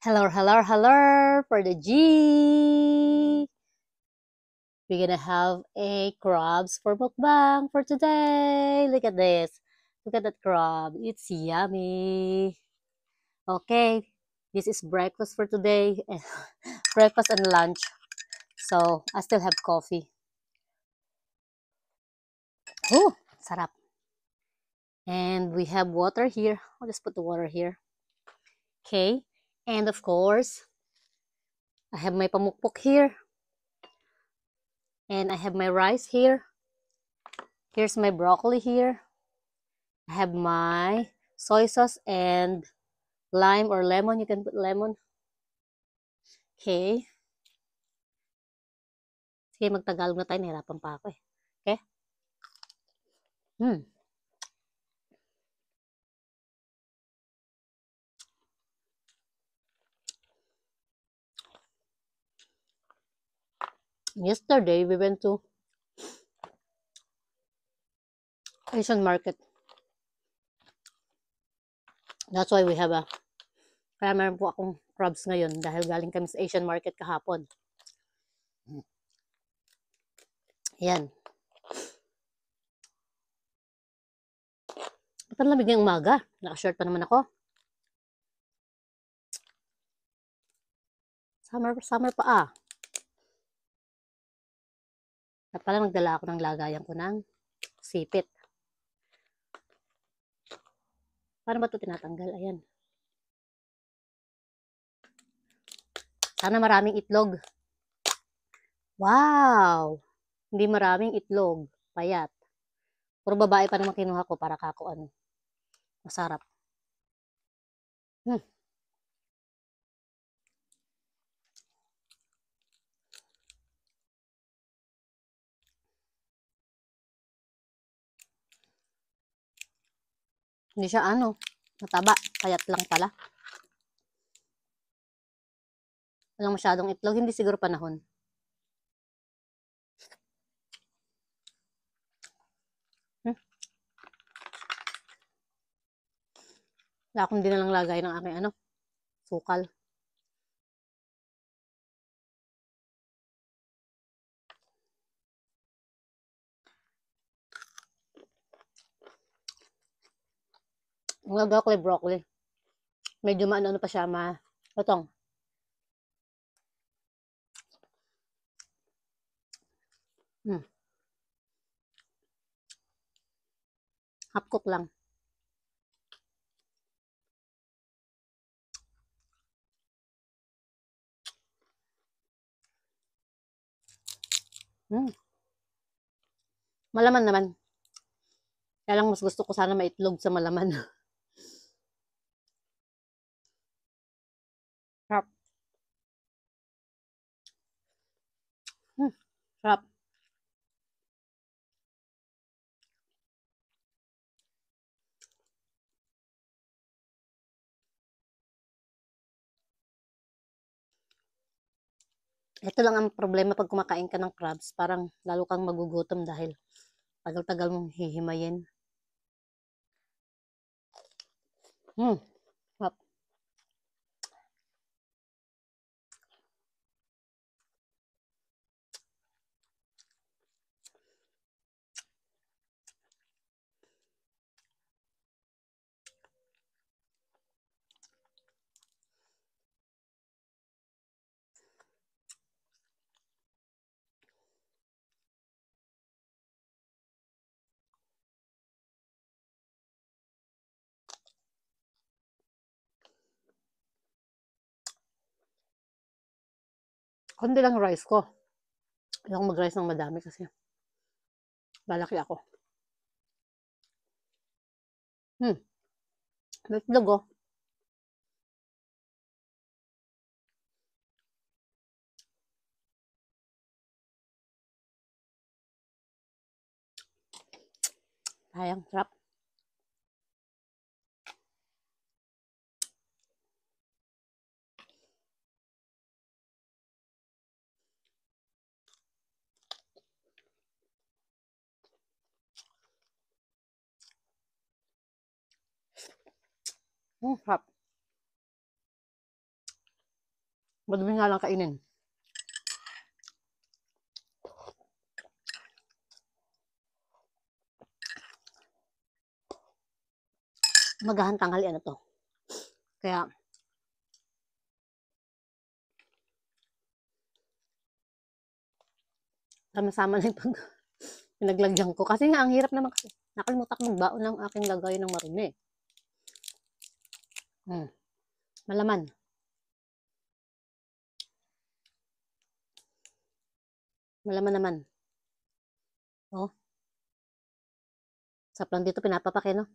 Hello, hello, hello for the G. We're gonna have a crabs for mukbang for today. Look at this. Look at that crab. It's yummy. Okay, this is breakfast for today. Breakfast and lunch. So, I still have coffee. Oh, sarap. And we have water here. I'll just put the water here. Okay. And of course, I have my pamukpok here. And I have my rice here. Here's my broccoli here. I have my soy sauce and lime or lemon. You can put lemon. Okay. Sige, magtagalog na tayo. Nahirapan pa ako eh. Okay? Hmm. Yesterday, we went to Asian market. That's why we have kaya meron po akong crabs ngayon dahil galing kami sa Asian market kahapon. Ayan. Ba't ang lamig ng umaga? Naka-short pa naman ako. Summer pa ah. At pala nagdala ako ng lagayan ko ng sipit. Paano ba ito tinatanggal? Ayan. Sana maraming itlog. Wow! Hindi maraming itlog. Payat. Puro babae pa naman kinuha ko para kako ano. Masarap. Hmm. Hindi siya ano, mataba. Payat lang pala. Walang masyadong itlog. Hindi siguro panahon. Hmm. Wala akong dinalang lagay ng aking ano, sukal. Ang lagaw ko ay broccoli. Medyo maano pa siya, matong. Hmm. Half cook lang. Hmm. Malaman naman. Kaya lang mas gusto ko sana maitlog sa malaman. Sarap. Hmm. Sarap. Ito lang ang problema pag kumakain ka ng crabs. Parang lalo kang magugutom dahil tagal-tagal mong hihimayin. Hmm. Sarap. Kundi lang rice ko. Ayoko mag-rice ng madami kasi lalaki ako. Hmm. May itlog oh. Sayang. Sarap. Sarap. Madumi nga lang kainin. Magahang tanghali ano to. Kaya, sama-sama na yung pinaglagyan ko. Kasi nga, ang hirap naman kasi. Nakalimutan ko magbaon ng aking lagay ng marumi. Malaman. Malaman naman. Oh, sa plan dito pinapapake, no?